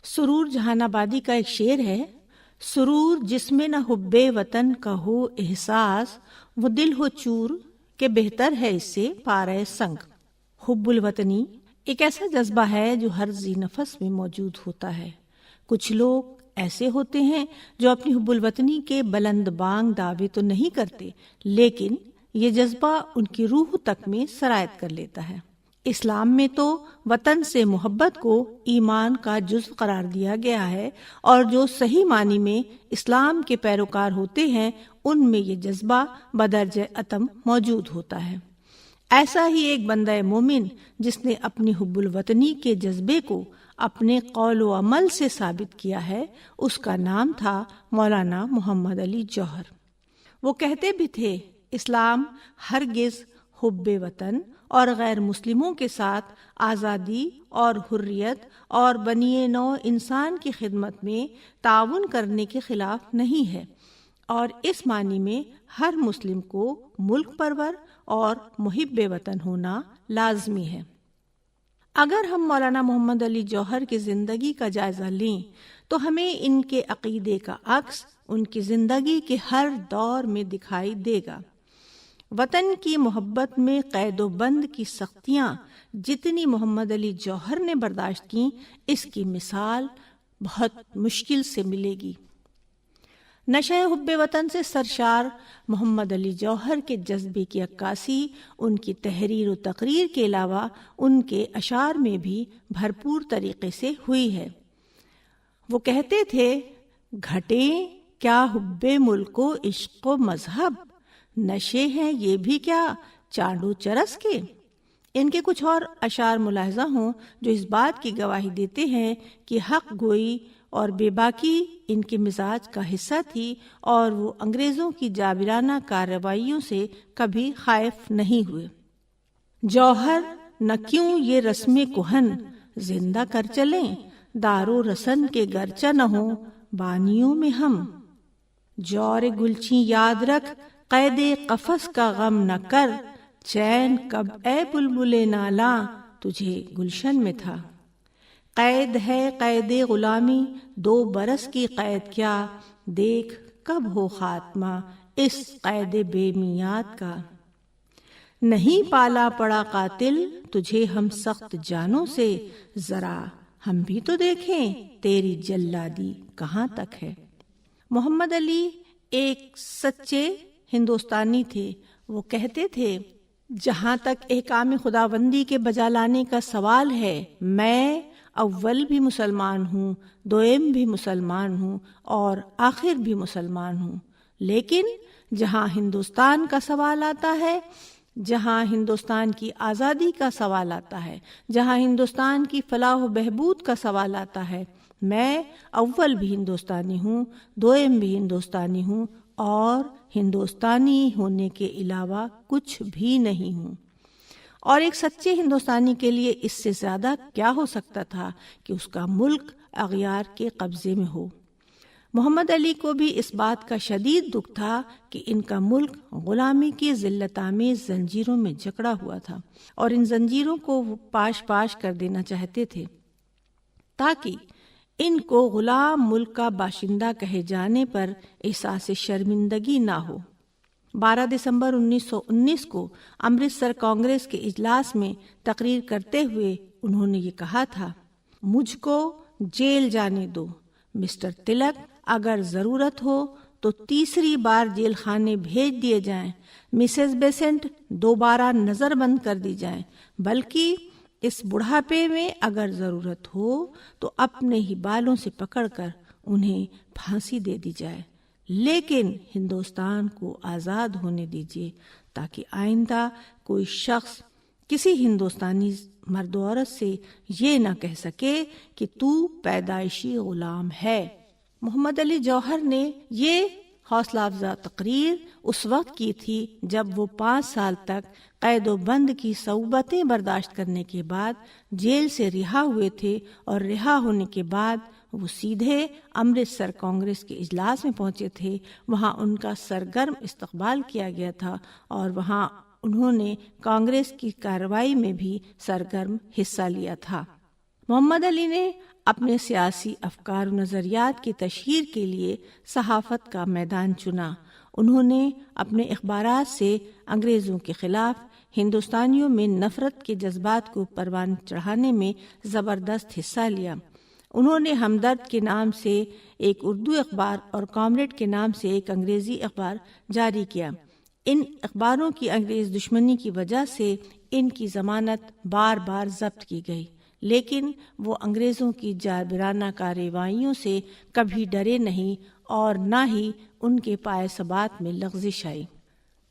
سرور جہان آبادی کا ایک شعر ہے، سرور جس میں نہ حب وطن کا ہو احساس، وہ دل ہو چور کہ بہتر ہے اس سے پارہ سنگ۔ حب الوطنی ایک ایسا جذبہ ہے جو ہر ذی نفس میں موجود ہوتا ہے۔ کچھ لوگ ایسے ہوتے ہیں جو اپنی حب الوطنی کے بلند بانگ دعوے تو نہیں کرتے، لیکن یہ جذبہ ان کی روح تک میں سرایت کر لیتا ہے۔ اسلام میں تو وطن سے محبت کو ایمان کا جزو قرار دیا گیا ہے، اور جو صحیح معنی میں اسلام کے پیروکار ہوتے ہیں ان میں یہ جذبہ بدرجہ اتم موجود ہوتا ہے۔ ایسا ہی ایک بندہ مومن جس نے اپنی حب الوطنی کے جذبے کو اپنے قول و عمل سے ثابت کیا ہے، اس کا نام تھا مولانا محمد علی جوہر۔ وہ کہتے بھی تھے، اسلام ہرگز حب وطن اور غیر مسلموں کے ساتھ آزادی اور حریت اور بنی نوع انسان کی خدمت میں تعاون کرنے کے خلاف نہیں ہے، اور اس معنی میں ہر مسلم کو ملک پرور اور محب وطن ہونا لازمی ہے۔ اگر ہم مولانا محمد علی جوہر کی زندگی کا جائزہ لیں تو ہمیں ان کے عقیدے کا عکس ان کی زندگی کے ہر دور میں دکھائی دے گا۔ وطن کی محبت میں قید و بند کی سختیاں جتنی محمد علی جوہر نے برداشت کیں، اس کی مثال بہت مشکل سے ملے گی۔ نشہ حب وطن سے سرشار محمد علی جوہر کے جذبے کی عکاسی ان کی تحریر و تقریر کے علاوہ ان کے اشعار میں بھی بھرپور طریقے سے ہوئی ہے۔ وہ کہتے تھے، گھٹیں کیا حب ملک و عشق و مذہب، نشے ہیں یہ بھی کیا چانڈ و چرس کے۔ ان کے کچھ اور اشعار ملاحظہ ہوں جو اس بات کی گواہی دیتے ہیں کہ حق گوئی اور بے باکی ان کے مزاج کا حصہ تھی، اور وہ انگریزوں کی جابرانہ کارروائیوں سے کبھی خائف نہیں ہوئے۔ جوہر نہ کیوں یہ رسم کہن زندہ کر چلیں، دار و رسن کے گرچہ نہ ہوں بانیوں میں ہم۔ جور گلچیں یاد رکھ قید قفس کا غم نہ کر، چین کب اے بلبل نالاں تجھے گلشن میں تھا۔ قید ہے قید غلامی 2 برس کی قید کیا، دیکھ کب ہو خاتمہ اس قید بے میعاد کا۔ نہیں پالا پڑا قاتل تجھے ہم سخت جانوں سے، ذرا ہم بھی تو دیکھیں تیری جلادی کہاں تک ہے۔ محمد علی ایک سچے ہندوستانی تھے۔ وہ کہتے تھے، جہاں تک احکام خداوندی کے بجا لانے کا سوال ہے، میں اول بھی مسلمان ہوں، دوئم بھی مسلمان ہوں اور آخر بھی مسلمان ہوں، لیکن جہاں ہندوستان کا سوال آتا ہے، جہاں ہندوستان کی آزادی کا سوال آتا ہے، جہاں ہندوستان کی فلاح و بہبود کا سوال آتا ہے، میں اول بھی ہندوستانی ہوں، دوئم بھی ہندوستانی ہوں اور ہندوستانی ہونے کے علاوہ کچھ بھی نہیں ہوں۔ اور ایک سچے ہندوستانی کے لیے اس سے زیادہ کیا ہو سکتا تھا کہ اس کا ملک اغیار کے قبضے میں ہو۔ محمد علی کو بھی اس بات کا شدید دکھ تھا کہ ان کا ملک غلامی کی ذلت آمیز زنجیروں میں جکڑا ہوا تھا، اور ان زنجیروں کو وہ پاش پاش کر دینا چاہتے تھے تاکہ ان کو غلام ملک کا باشندہ کہے جانے پر احساس شرمندگی نہ ہو۔ 12 دسمبر 1919 کو امرتسر کانگریس کے اجلاس میں تقریر کرتے ہوئے انہوں نے یہ کہا تھا، مجھ کو جیل جانے دو مسٹر تلک، اگر ضرورت ہو تو تیسری بار جیل خانے بھیج دیے جائیں، مسز بیسنٹ دوبارہ نظر بند کر دی جائیں، بلکہ اس بڑھاپے میں اگر ضرورت ہو تو اپنے ہی بالوں سے پکڑ کر انہیں پھانسی دے دی جائے، لیکن ہندوستان کو آزاد ہونے دیجیے تاکہ آئندہ کوئی شخص کسی ہندوستانی مرد و عورت سے یہ نہ کہہ سکے کہ تو پیدائشی غلام ہے۔ محمد علی جوہر نے یہ حوصلہ افزا تقریر اس وقت کی تھی جب وہ 5 سال تک قید و بند کی صعوبتیں برداشت کرنے کے بعد جیل سے رہا ہوئے تھے، اور رہا ہونے کے بعد وہ سیدھے امرتسر کانگریس کے اجلاس میں پہنچے تھے۔ وہاں ان کا سرگرم استقبال کیا گیا تھا، اور وہاں انہوں نے کانگریس کی کارروائی میں بھی سرگرم حصہ لیا تھا۔ محمد علی نے اپنے سیاسی افکار و نظریات کی تشہیر کے لیے صحافت کا میدان چنا۔ انہوں نے اپنے اخبارات سے انگریزوں کے خلاف ہندوستانیوں میں نفرت کے جذبات کو پروان چڑھانے میں زبردست حصہ لیا۔ انہوں نے ہمدرد کے نام سے ایک اردو اخبار اور کامریڈ کے نام سے ایک انگریزی اخبار جاری کیا۔ ان اخباروں کی انگریز دشمنی کی وجہ سے ان کی ضمانت بار بار ضبط کی گئی، لیکن وہ انگریزوں کی جابرانہ کارروائیوں سے کبھی ڈرے نہیں اور نہ ہی ان کے پائے ثبات میں لغزش آئی۔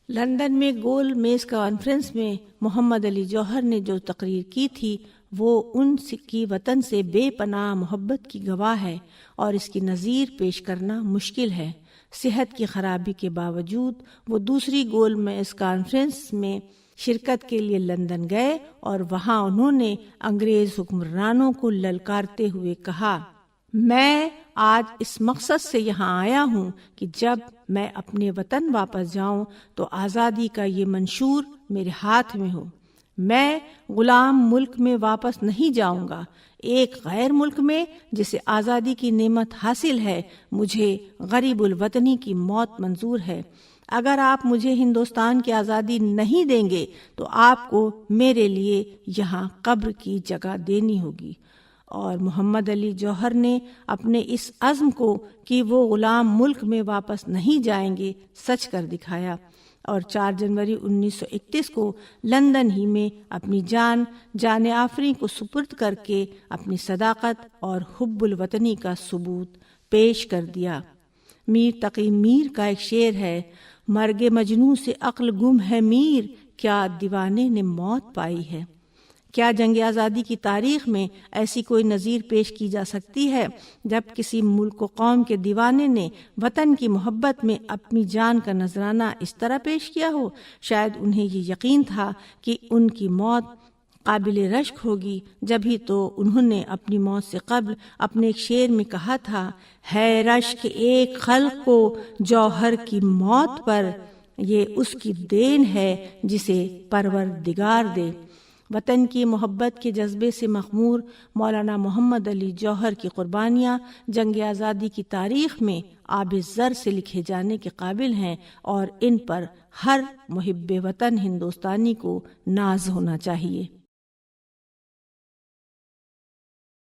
لندن میں گول میز کانفرنس میں محمد علی جوہر نے جو تقریر کی تھی وہ ان کی وطن سے بے پناہ محبت کی گواہ ہے اور اس کی نظیر پیش کرنا مشکل ہے۔ صحت کی خرابی کے باوجود وہ دوسری گول میز کانفرنس میں شرکت کے لیے لندن گئے اور وہاں انہوں نے انگریز حکمرانوں کو للکارتے ہوئے کہا، میں آج اس مقصد سے یہاں آیا ہوں کہ جب میں اپنے وطن واپس جاؤں تو آزادی کا یہ منشور میرے ہاتھ میں ہو۔ میں غلام ملک میں واپس نہیں جاؤں گا، ایک غیر ملک میں جسے آزادی کی نعمت حاصل ہے مجھے غریب الوطنی کی موت منظور ہے۔ اگر آپ مجھے ہندوستان کی آزادی نہیں دیں گے تو آپ کو میرے لیے یہاں قبر کی جگہ دینی ہوگی۔ اور محمد علی جوہر نے اپنے اس عزم کو کہ وہ غلام ملک میں واپس نہیں جائیں گے سچ کر دکھایا، اور 4 جنوری 1931 کو لندن ہی میں اپنی جان آفریں کو سپرد کر کے اپنی صداقت اور حب الوطنی کا ثبوت پیش کر دیا۔ میر تقی میر کا ایک شعر ہے، مرگ مجنوں سے عقل گم ہے میر، کیا دیوانے نے موت پائی ہے۔ کیا جنگ آزادی کی تاریخ میں ایسی کوئی نظیر پیش کی جا سکتی ہے جب کسی ملک و قوم کے دیوانے نے وطن کی محبت میں اپنی جان کا نذرانہ اس طرح پیش کیا ہو؟ شاید انہیں یہ یقین تھا کہ ان کی موت قابل رشک ہوگی، جبھی تو انہوں نے اپنی موت سے قبل اپنے ایک شعر میں کہا تھا، ہے رشک ایک خلق کو جوہر کی موت پر، یہ اس کی دین ہے جسے پروردگار دے۔ وطن کی محبت کے جذبے سے مخمور مولانا محمد علی جوہر کی قربانیاں جنگ آزادی کی تاریخ میں آب زر سے لکھے جانے کے قابل ہیں، اور ان پر ہر محب وطن ہندوستانی کو ناز ہونا چاہیے۔